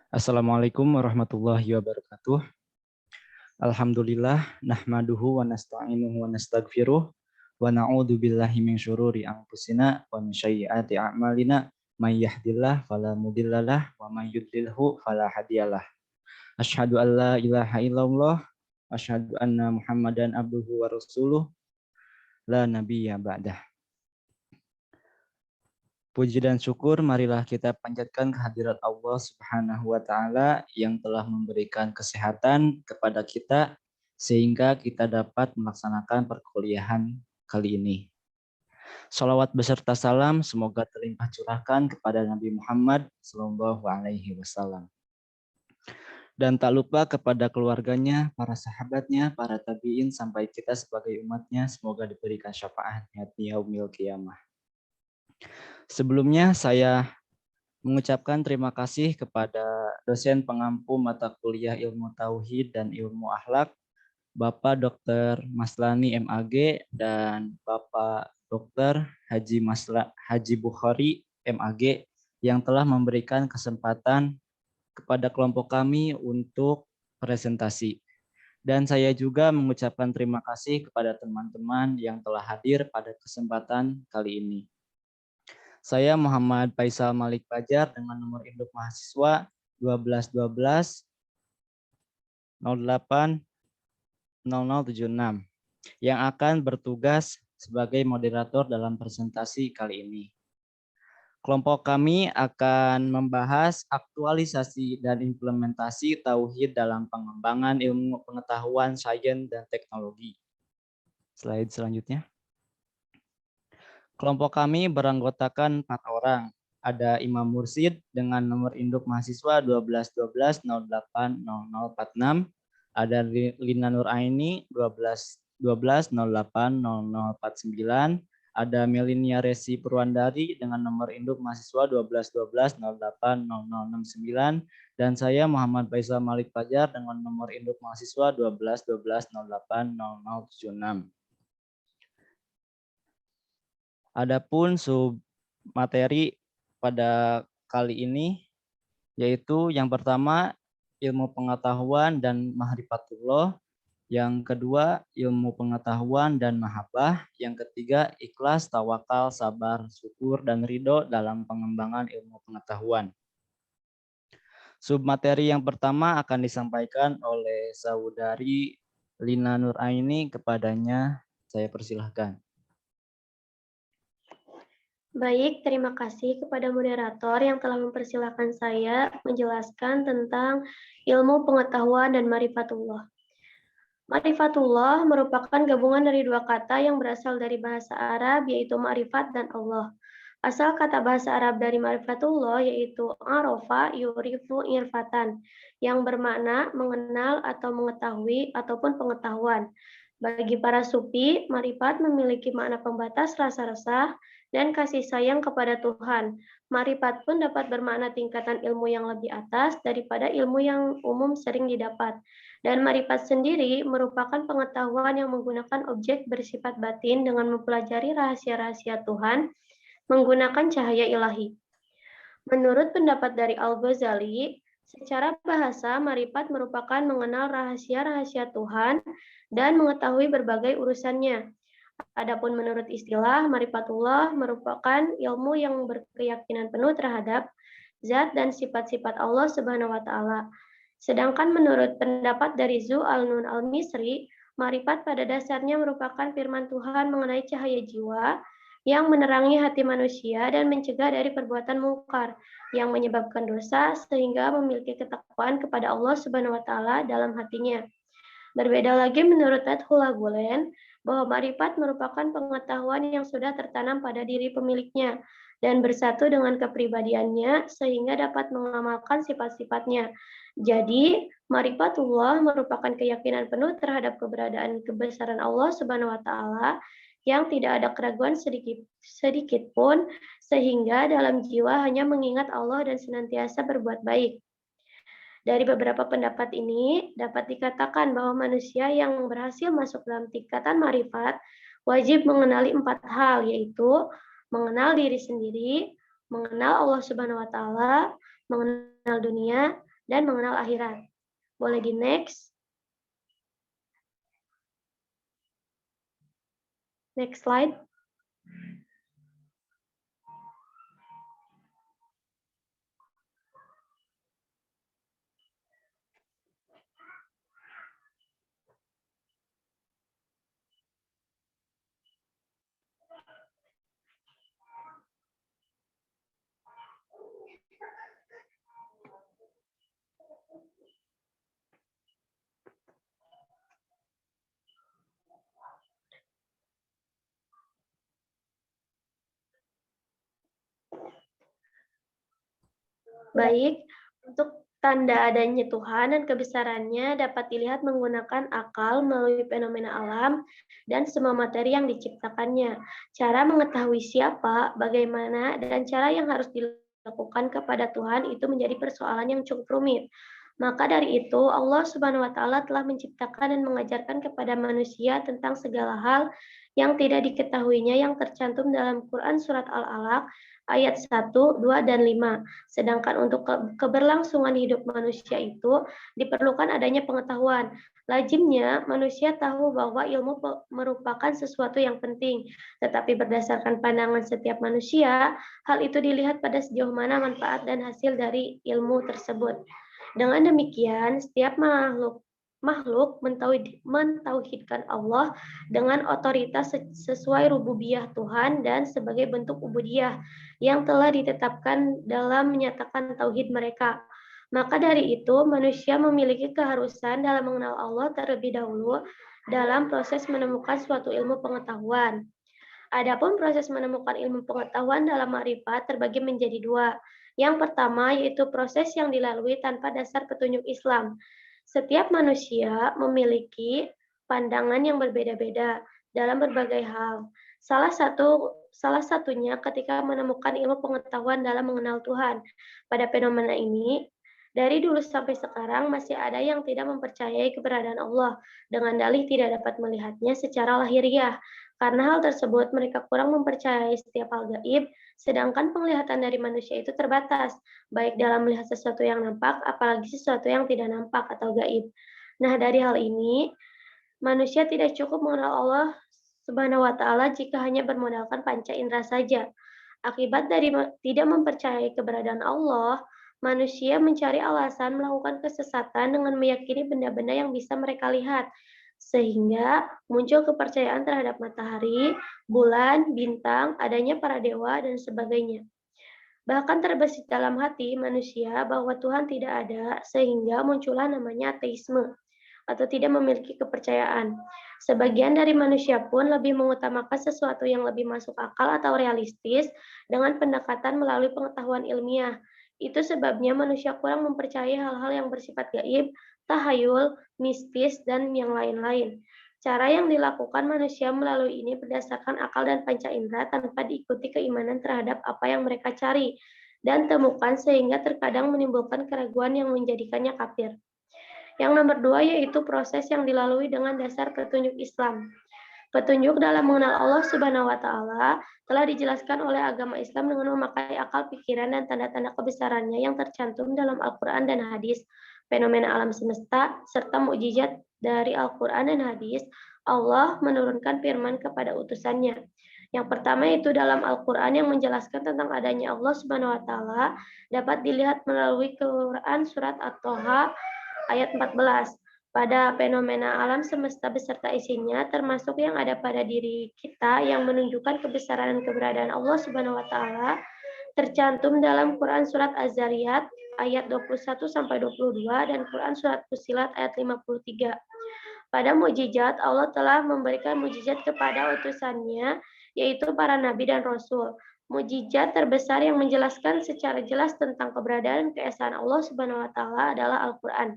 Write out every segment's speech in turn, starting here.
Assalamualaikum warahmatullahi wabarakatuh. Alhamdulillah nahmaduhu wa nasta'inuhu wa nastaghfiruh wa na'udzu billahi min syururi anfusina wa min sayyiati a'malina may yahdihillahu fala mudhillalah wa may yudlilhu fala hadiyalah. Asyhadu an la ilaha illallah wa asyhadu anna Muhammadan abduhu wa rasuluh la nabiyya ba'dah. Puji dan syukur marilah kita panjatkan kehadirat Allah Subhanahu wa taala yang telah memberikan kesehatan kepada kita sehingga kita dapat melaksanakan perkuliahan kali ini. Salawat beserta salam semoga terlimpah curahkan kepada Nabi Muhammad Sallallahu Alaihi Wasallam. Dan tak lupa kepada keluarganya, para sahabatnya, para tabiin sampai kita sebagai umatnya semoga diberikan syafaatnya di yaumil qiyamah. Sebelumnya saya mengucapkan terima kasih kepada dosen pengampu mata kuliah Ilmu Tauhid dan Ilmu Akhlak, Bapak Dr. Maslani MAG dan Bapak Dr. Haji Bukhari MAG yang telah memberikan kesempatan kepada kelompok kami untuk presentasi. Dan saya juga mengucapkan terima kasih kepada teman-teman yang telah hadir pada kesempatan kali ini. Saya Muhammad Faisal Malik Fajar dengan nomor induk mahasiswa 1212 08 0076 yang akan bertugas sebagai moderator dalam presentasi kali ini. Kelompok kami akan membahas aktualisasi dan implementasi tauhid dalam pengembangan ilmu pengetahuan, sains, dan teknologi. Slide selanjutnya. Kelompok kami beranggotakan 4 orang. Ada Imam Mursid dengan nomor induk mahasiswa 1212 08 0046. Ada Lina Nuraini 1212 08 0049. Ada Melinia Resi Purwandari dengan nomor induk mahasiswa 1212 08 0069. Dan saya Muhammad Faisal Malik Fajar dengan nomor induk mahasiswa 1212 08 0076. Adapun sub materi pada kali ini yaitu yang pertama ilmu pengetahuan dan ma'rifatullah, yang kedua ilmu pengetahuan dan mahabbah, yang ketiga ikhlas, tawakal, sabar, syukur, dan ridho dalam pengembangan ilmu pengetahuan. Submateri yang pertama akan disampaikan oleh saudari Lina Nuraini, kepadanya saya persilahkan. Baik, terima kasih kepada moderator yang telah mempersilahkan saya menjelaskan tentang ilmu pengetahuan dan ma'rifatullah. Ma'rifatullah merupakan gabungan dari dua kata yang berasal dari bahasa Arab, yaitu ma'rifat dan Allah. Asal kata bahasa Arab dari ma'rifatullah yaitu arofa yurifu irfatan, yang bermakna mengenal atau mengetahui ataupun pengetahuan. Bagi para sufi, ma'rifat memiliki makna pembatas rasa resah dan kasih sayang kepada Tuhan. Ma'rifat pun dapat bermakna tingkatan ilmu yang lebih atas daripada ilmu yang umum sering didapat. Dan ma'rifat sendiri merupakan pengetahuan yang menggunakan objek bersifat batin dengan mempelajari rahasia-rahasia Tuhan menggunakan cahaya ilahi. Menurut pendapat dari Al-Ghazali, secara bahasa, ma'rifat merupakan mengenal rahasia-rahasia Tuhan dan mengetahui berbagai urusannya. Adapun menurut istilah, ma'rifatullah merupakan ilmu yang berkeyakinan penuh terhadap zat dan sifat-sifat Allah Subhanahu wa taala. Sedangkan menurut pendapat dari Zu al-Nun al-Misri, ma'rifat pada dasarnya merupakan firman Tuhan mengenai cahaya jiwa yang menerangi hati manusia dan mencegah dari perbuatan mungkar yang menyebabkan dosa sehingga memiliki ketakwaan kepada Allah Subhanahu wa taala dalam hatinya. Berbeda lagi menurut Fathullah Gulen bahwa ma'rifat merupakan pengetahuan yang sudah tertanam pada diri pemiliknya dan bersatu dengan kepribadiannya sehingga dapat mengamalkan sifat-sifatnya. Jadi, ma'rifatullah merupakan keyakinan penuh terhadap keberadaan kebesaran Allah Subhanahu wa taala yang tidak ada keraguan sedikit pun sehingga dalam jiwa hanya mengingat Allah dan senantiasa berbuat baik. Dari beberapa pendapat ini dapat dikatakan bahwa manusia yang berhasil masuk dalam tingkatan ma'rifat wajib mengenali 4 hal, yaitu mengenal diri sendiri, mengenal Allah Subhanahu wa taala, mengenal dunia, dan mengenal akhirat. Boleh di next. Next slide. Baik, untuk tanda adanya Tuhan dan kebesarannya dapat dilihat menggunakan akal melalui fenomena alam dan semua materi yang diciptakannya. Cara mengetahui siapa, bagaimana, dan cara yang harus dilakukan kepada Tuhan itu menjadi persoalan yang cukup rumit. Maka dari itu, Allah Subhanahu wa Ta'ala telah menciptakan dan mengajarkan kepada manusia tentang segala hal yang tidak diketahuinya yang tercantum dalam Quran Surat Al-Alaq ayat 1, 2, dan 5. Sedangkan untuk keberlangsungan hidup manusia itu diperlukan adanya pengetahuan. Lazimnya manusia tahu bahwa ilmu merupakan sesuatu yang penting, tetapi berdasarkan pandangan setiap manusia, hal itu dilihat pada sejauh mana manfaat dan hasil dari ilmu tersebut. Dengan demikian, setiap makhluk mentauhidkan Allah dengan otoritas sesuai rububiyah Tuhan dan sebagai bentuk ubudiyah yang telah ditetapkan dalam menyatakan tauhid mereka. Maka dari itu, manusia memiliki keharusan dalam mengenal Allah terlebih dahulu dalam proses menemukan suatu ilmu pengetahuan. Adapun proses menemukan ilmu pengetahuan dalam ma'rifat terbagi menjadi dua. Yang pertama yaitu proses yang dilalui tanpa dasar petunjuk Islam. Setiap manusia memiliki pandangan yang berbeda-beda dalam berbagai hal. Salah satunya ketika menemukan ilmu pengetahuan dalam mengenal Tuhan. Pada fenomena ini, dari dulu sampai sekarang masih ada yang tidak mempercayai keberadaan Allah dengan dalih tidak dapat melihatnya secara lahiriah. Karena hal tersebut, mereka kurang mempercayai setiap hal gaib, sedangkan penglihatan dari manusia itu terbatas, baik dalam melihat sesuatu yang nampak, apalagi sesuatu yang tidak nampak atau gaib. Nah, dari hal ini, manusia tidak cukup mengenal Allah Subhanahu wa Ta'ala jika hanya bermodalkan panca indera saja. Akibat dari tidak mempercayai keberadaan Allah, manusia mencari alasan melakukan kesesatan dengan meyakini benda-benda yang bisa mereka lihat, sehingga muncul kepercayaan terhadap matahari, bulan, bintang, adanya para dewa, dan sebagainya. Bahkan terbesit dalam hati manusia bahwa Tuhan tidak ada, sehingga muncullah namanya ateisme atau tidak memiliki kepercayaan. Sebagian dari manusia pun lebih mengutamakan sesuatu yang lebih masuk akal atau realistis dengan pendekatan melalui pengetahuan ilmiah. Itu sebabnya manusia kurang mempercayai hal-hal yang bersifat gaib, tahayul, mistis, dan yang lain-lain. Cara yang dilakukan manusia melalui ini berdasarkan akal dan panca indera tanpa diikuti keimanan terhadap apa yang mereka cari dan temukan sehingga terkadang menimbulkan keraguan yang menjadikannya kafir. Yang nomor dua yaitu proses yang dilalui dengan dasar petunjuk Islam. Petunjuk dalam mengenal Allah Subhanahu wa Ta'ala telah dijelaskan oleh agama Islam dengan memakai akal pikiran dan tanda-tanda kebesarannya yang tercantum dalam Al-Quran dan hadis, fenomena alam semesta, serta mukjizat dari Al-Quran dan hadis. Allah menurunkan firman kepada utusannya. Yang pertama itu dalam Al-Quran yang menjelaskan tentang adanya Allah Subhanahu wa Ta'ala dapat dilihat melalui Quran surat At-Toha ayat 14. Pada fenomena alam semesta beserta isinya, termasuk yang ada pada diri kita yang menunjukkan kebesaran dan keberadaan Allah Subhanahu wa Ta'ala, tercantum dalam Quran Surat Az-Zariyat ayat 21 sampai 22 dan Quran Surat Fussilat ayat 53. Pada mukjizat, Allah telah memberikan mukjizat kepada utusannya, yaitu para nabi dan rasul. Mukjizat terbesar yang menjelaskan secara jelas tentang keberadaan keesaan Allah Subhanahu wa Ta'ala adalah Al-Quran.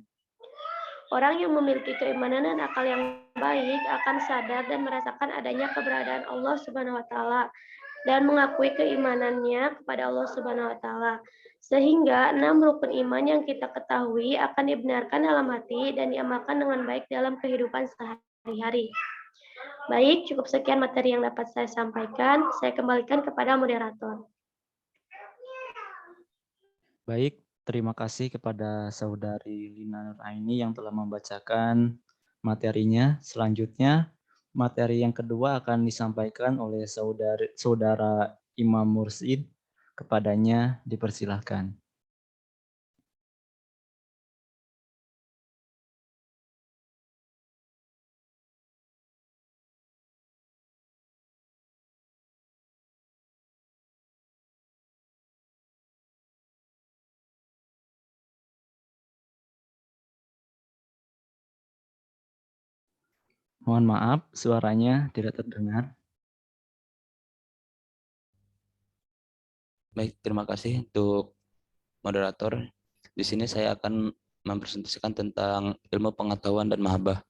Orang yang memiliki keimanan dan akal yang baik akan sadar dan merasakan adanya keberadaan Allah Subhanahu wa Ta'ala dan mengakui keimanannya kepada Allah Subhanahu wa Ta'ala. Sehingga 6 rukun iman yang kita ketahui akan dibenarkan dalam hati dan diamalkan dengan baik dalam kehidupan sehari-hari. Baik, cukup sekian materi yang dapat saya sampaikan. Saya kembalikan kepada moderator. Baik, Terima kasih kepada Saudari Lina Nuraini yang telah membacakan materinya. Selanjutnya, materi yang kedua akan disampaikan oleh Saudara Imam Mursid. Kepadanya dipersilahkan. Mohon maaf, suaranya tidak terdengar. Baik, terima kasih untuk moderator. Di sini saya akan mempresentasikan tentang ilmu pengetahuan dan mahabbah.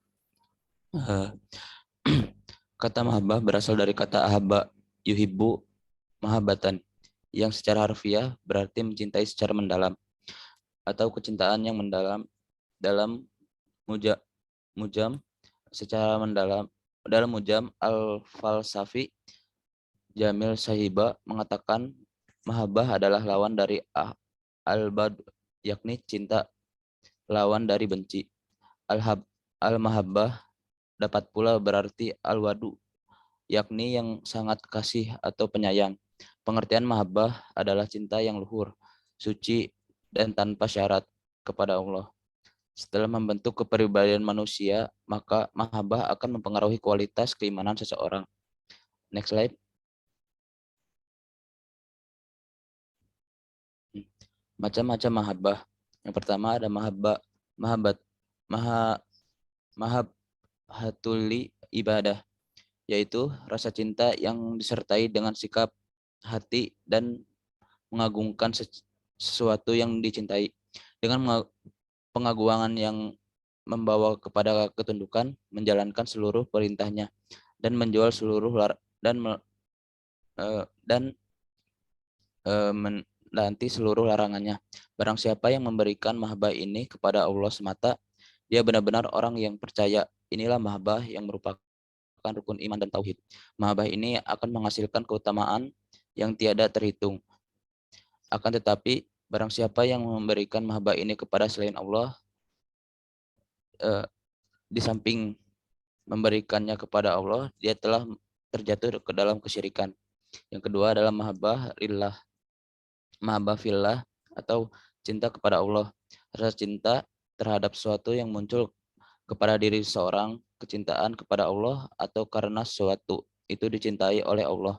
Eh, Kata mahabbah berasal dari kata ahaba yuhibbu mahabbatan, yang secara harfiah berarti mencintai secara mendalam atau kecintaan yang mendalam. Dalam mujam secara mendalam, dalam mujam al-falsafi, Jamil Sahiba mengatakan mahabbah adalah lawan dari al-bad, yakni cinta, lawan dari benci. Al-mahabbah dapat pula berarti al-wadu, yakni yang sangat kasih atau penyayang. Pengertian mahabbah adalah cinta yang luhur, suci, dan tanpa syarat kepada Allah. Setelah membentuk kepribadian manusia, maka mahabbah akan mempengaruhi kualitas keimanan seseorang. Next slide. Macam-macam mahabbah. Yang pertama ada mahabbat maha mahabbatuli ibadah, yaitu rasa cinta yang disertai dengan sikap hati dan mengagungkan sesuatu yang dicintai. Dengan pengagungan yang membawa kepada ketundukan, menjalankan seluruh perintahnya, dan menjual seluruh dan menanti seluruh larangannya. Barang siapa yang memberikan mahabbah ini kepada Allah semata, dia benar-benar orang yang percaya. Inilah mahabbah yang merupakan rukun iman dan tauhid. Mahabbah ini akan menghasilkan keutamaan yang tiada terhitung. Akan tetapi, barang siapa yang memberikan mahabbah ini kepada selain Allah, di samping memberikannya kepada Allah, dia telah terjatuh ke dalam kesyirikan. Yang kedua adalah mahabbah lillah, mahabbah fillah, atau cinta kepada Allah. Rasa cinta terhadap sesuatu yang muncul kepada diri seorang, kecintaan kepada Allah atau karena sesuatu itu dicintai oleh Allah.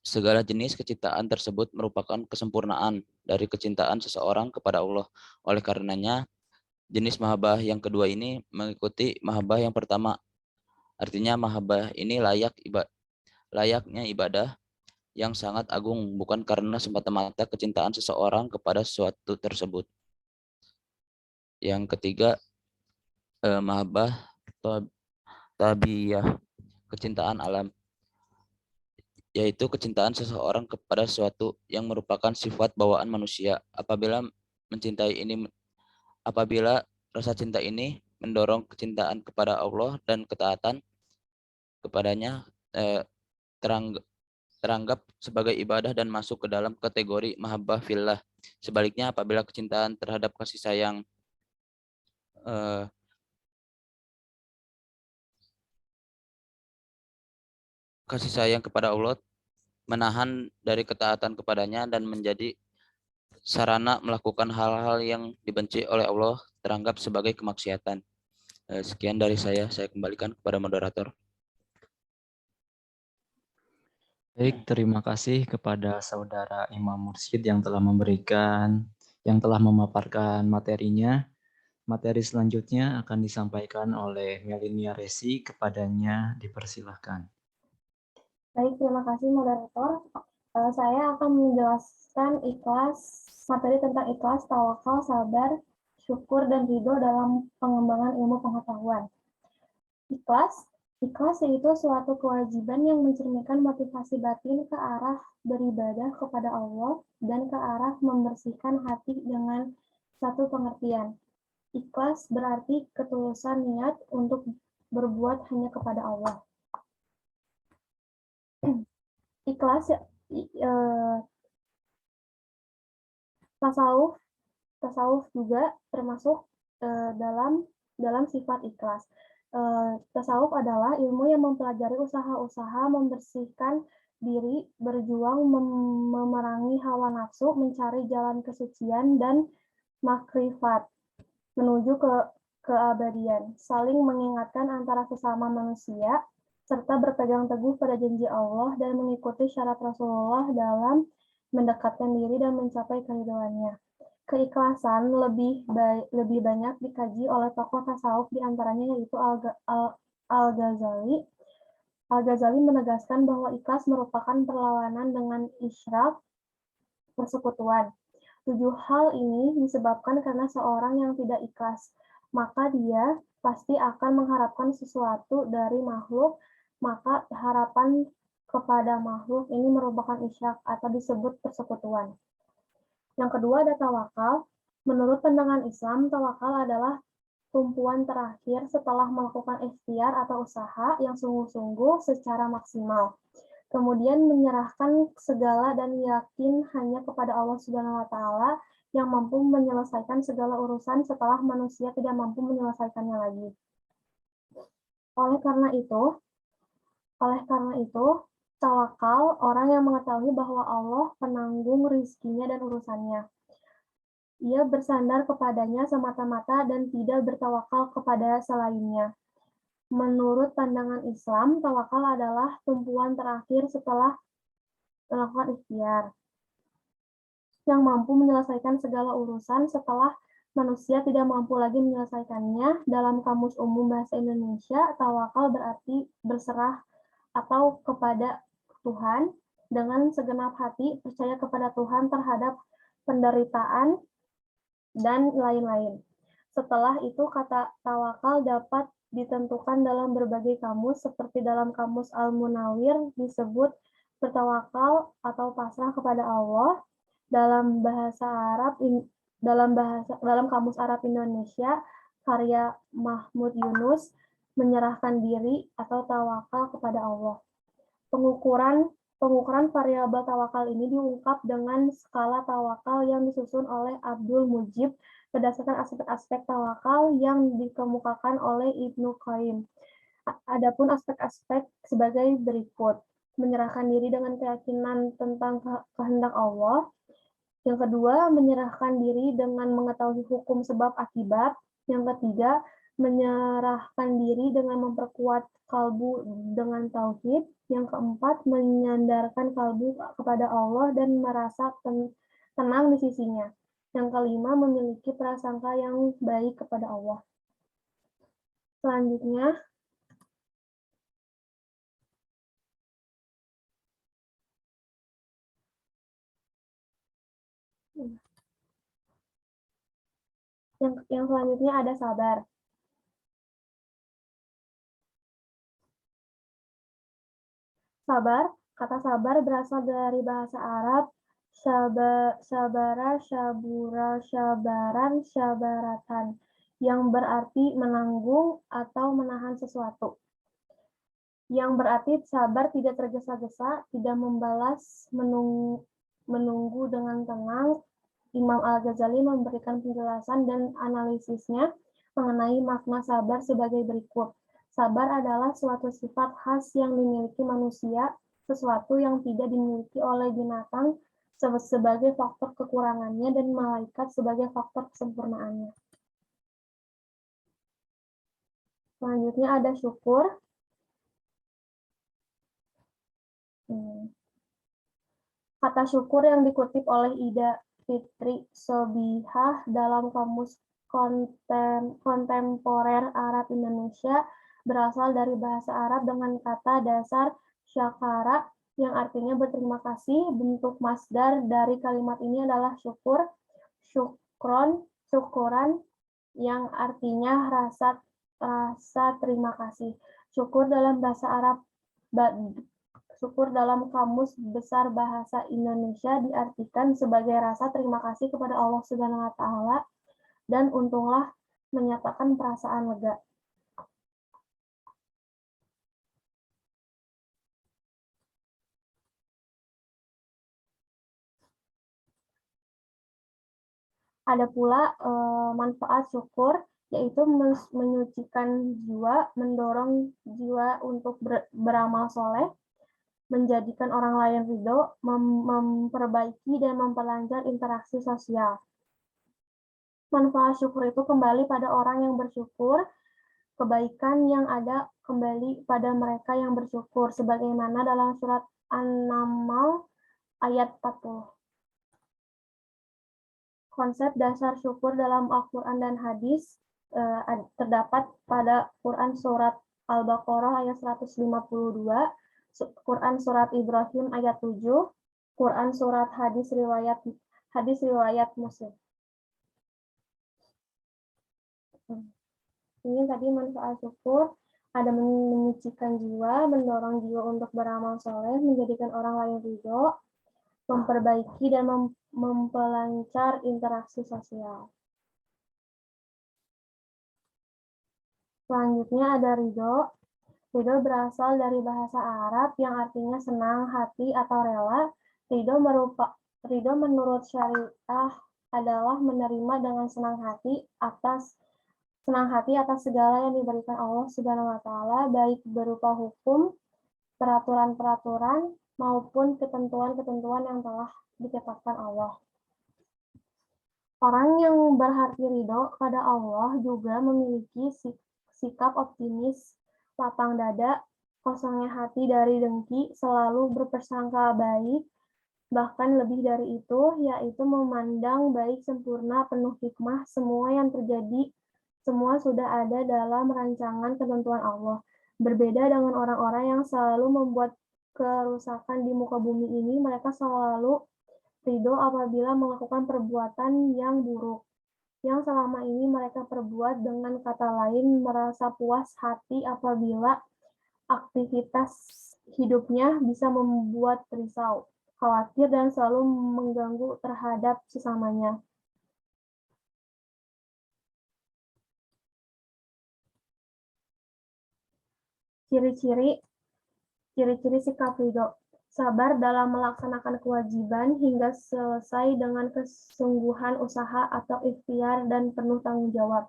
Segala jenis kecintaan tersebut merupakan kesempurnaan dari kecintaan seseorang kepada Allah. Oleh karenanya, jenis mahabbah yang kedua ini mengikuti mahabbah yang pertama. Artinya mahabbah ini layaknya ibadah yang sangat agung, bukan karena semata-mata kecintaan seseorang kepada sesuatu tersebut. Yang ketiga, mahabbah tabiyah, kecintaan alam, yaitu kecintaan seseorang kepada sesuatu yang merupakan sifat bawaan manusia. Apabila rasa cinta ini mendorong kecintaan kepada Allah dan ketaatan kepadanya, teranggap sebagai ibadah dan masuk ke dalam kategori mahabbah fillah. Sebaliknya, apabila kecintaan terhadap kasih sayang kepada Allah menahan dari ketaatan kepadanya dan menjadi sarana melakukan hal-hal yang dibenci oleh Allah, teranggap sebagai kemaksiatan. Sekian dari saya kembalikan kepada moderator. Baik, terima kasih kepada Saudara Imam Mursyid yang telah memaparkan materinya. Materi selanjutnya akan disampaikan oleh Melinia Resi, kepadanya dipersilahkan. Baik, terima kasih moderator. Saya akan menjelaskan materi tentang ikhlas, tawakal, sabar, syukur, dan ridho dalam pengembangan ilmu pengetahuan. Ikhlas yaitu suatu kewajiban yang mencerminkan motivasi batin ke arah beribadah kepada Allah dan ke arah membersihkan hati dengan satu pengertian. Ikhlas berarti ketulusan niat untuk berbuat hanya kepada Allah. Ikhlas Tasawuf tasawuf juga termasuk dalam sifat ikhlas. Tasawuf adalah ilmu yang mempelajari usaha-usaha membersihkan diri, berjuang memerangi hawa nafsu, mencari jalan kesucian dan makrifat menuju ke keabadian, saling mengingatkan antara sesama manusia, serta berpegang teguh pada janji Allah dan mengikuti syarat Rasulullah dalam mendekatkan diri dan mencapai keridhoannya. Keikhlasan lebih banyak dikaji oleh tokoh tasawuf diantaranya yaitu Al-Ghazali. Al-Ghazali menegaskan bahwa ikhlas merupakan perlawanan dengan isyrak, persekutuan. 7 hal ini disebabkan karena seorang yang tidak ikhlas, maka dia pasti akan mengharapkan sesuatu dari makhluk, maka harapan kepada makhluk ini merupakan isyrak atau disebut persekutuan. Yang kedua ada tawakal. Menurut pandangan Islam, tawakal adalah tumpuan terakhir setelah melakukan ikhtiar atau usaha yang sungguh-sungguh secara maksimal. Kemudian menyerahkan segala dan yakin hanya kepada Allah Subhanahu wa taala yang mampu menyelesaikan segala urusan setelah manusia tidak mampu menyelesaikannya lagi. Oleh karena itu, tawakal orang yang mengetahui bahwa Allah penanggung rizkinya dan urusannya. Ia bersandar kepadanya semata-mata dan tidak bertawakal kepada selainnya. Menurut pandangan Islam, tawakal adalah tumpuan terakhir setelah melakukan ikhtiar, yang mampu menyelesaikan segala urusan setelah manusia tidak mampu lagi menyelesaikannya. Dalam Kamus Umum Bahasa Indonesia, tawakal berarti berserah atau kepada Tuhan dengan segenap hati, percaya kepada Tuhan terhadap penderitaan, dan lain-lain. Setelah itu, kata tawakal dapat ditentukan dalam berbagai kamus, seperti dalam Kamus Al-Munawwir disebut bertawakal atau pasrah kepada Allah. Dalam Kamus Arab Indonesia karya Mahmud Yunus, menyerahkan diri atau tawakal kepada Allah. Pengukuran variabel tawakal ini diungkap dengan skala tawakal yang disusun oleh Abdul Mujib berdasarkan aspek-aspek tawakal yang dikemukakan oleh Ibnu Qayyim. Adapun aspek-aspek sebagai berikut: menyerahkan diri dengan keyakinan tentang kehendak Allah. Yang kedua, menyerahkan diri dengan mengetahui hukum sebab akibat. Yang ketiga, menyerahkan diri dengan memperkuat kalbu dengan tauhid. Yang keempat, menyandarkan kalbu kepada Allah dan merasa tenang di sisinya. Yang kelima, memiliki prasangka yang baik kepada Allah. Selanjutnya, yang selanjutnya ada sabar. Sabar, kata sabar berasal dari bahasa Arab sabara, syabura, syabaran, syabaratan, yang berarti menanggung atau menahan sesuatu. Yang berarti sabar tidak tergesa-gesa, tidak membalas, menunggu dengan tenang. Imam Al-Ghazali memberikan penjelasan dan analisisnya mengenai makna sabar sebagai berikut. Sabar adalah suatu sifat khas yang dimiliki manusia, sesuatu yang tidak dimiliki oleh binatang sebagai faktor kekurangannya dan malaikat sebagai faktor kesempurnaannya. Selanjutnya ada syukur. Kata syukur yang dikutip oleh Ida Fitri Sobihah dalam Kamus Kontemporer Arab Indonesia berasal dari bahasa Arab dengan kata dasar syakara yang artinya berterima kasih. Bentuk masdar dari kalimat ini adalah syukur, syukuran yang artinya rasa terima kasih. Syukur dalam bahasa Arab Syukur dalam Kamus Besar Bahasa Indonesia diartikan sebagai rasa terima kasih kepada Allah Subhanahu wa taala dan untunglah menyatakan perasaan lega. Ada pula manfaat syukur, yaitu menyucikan jiwa, mendorong jiwa untuk beramal soleh, menjadikan orang lain ridho, memperbaiki dan memperlancar interaksi sosial. Manfaat syukur itu kembali pada orang yang bersyukur, kebaikan yang ada kembali pada mereka yang bersyukur, sebagaimana dalam surat An-Naml ayat 40. Konsep dasar syukur dalam Al-Quran dan hadis terdapat pada Quran surat Al-Baqarah ayat 152, Quran surat Ibrahim ayat 7, Quran surat hadis riwayat Muslim. Ini tadi manfaat syukur, ada menyucikan jiwa, mendorong jiwa untuk beramal soleh, menjadikan orang lain ridho, memperbaiki dan memperlancar interaksi sosial. Selanjutnya ada ridho. Ridho berasal dari bahasa Arab yang artinya senang hati atau rela. Ridho menurut syariah adalah menerima dengan senang hati atas segala yang diberikan Allah Subhanahu wa taala, baik berupa hukum, peraturan-peraturan maupun ketentuan-ketentuan yang telah ditetapkan Allah. Orang yang berhati ridho pada Allah juga memiliki sikap optimis, lapang dada, kosongnya hati dari dengki, selalu berprasangka baik, bahkan lebih dari itu, yaitu memandang baik sempurna, penuh hikmah, semua yang terjadi, semua sudah ada dalam rancangan ketentuan Allah. Berbeda dengan orang-orang yang selalu membuat kerusakan di muka bumi ini, mereka selalu ridho apabila melakukan perbuatan yang buruk, yang selama ini mereka perbuat. Dengan kata lain, merasa puas hati apabila aktivitas hidupnya bisa membuat risau, khawatir, dan selalu mengganggu terhadap sesamanya. Ciri-ciri sikap ridho. Sabar dalam melaksanakan kewajiban hingga selesai dengan kesungguhan usaha atau ikhtiar dan penuh tanggung jawab.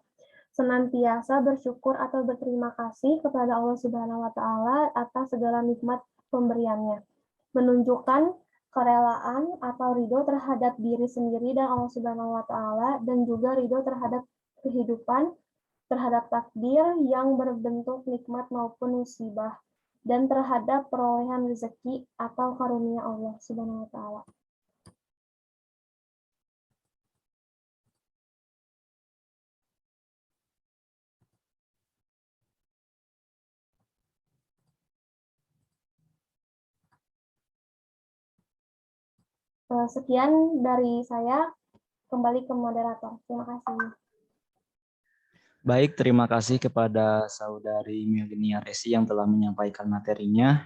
Senantiasa bersyukur atau berterima kasih kepada Allah Subhanahu wa taala atas segala nikmat pemberiannya. Menunjukkan kerelaan atau ridho terhadap diri sendiri dan Allah Subhanahu wa taala, dan juga ridho terhadap kehidupan, terhadap takdir yang berbentuk nikmat maupun musibah, dan terhadap perolehan rezeki atau karunia Allah Subhanahu wa taala. Sekian dari saya, kembali ke moderator. Terima kasih. Baik, terima kasih kepada Saudari Milenia Resi yang telah menyampaikan materinya.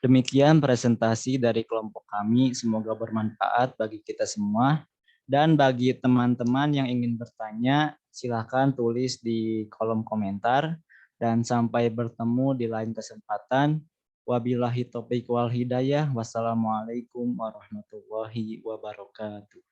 Demikian presentasi dari kelompok kami, semoga bermanfaat bagi kita semua. Dan bagi teman-teman yang ingin bertanya, silakan tulis di kolom komentar. Dan sampai bertemu di lain kesempatan. Wabillahi taufiq wal hidayah. Wassalamualaikum warahmatullahi wabarakatuh.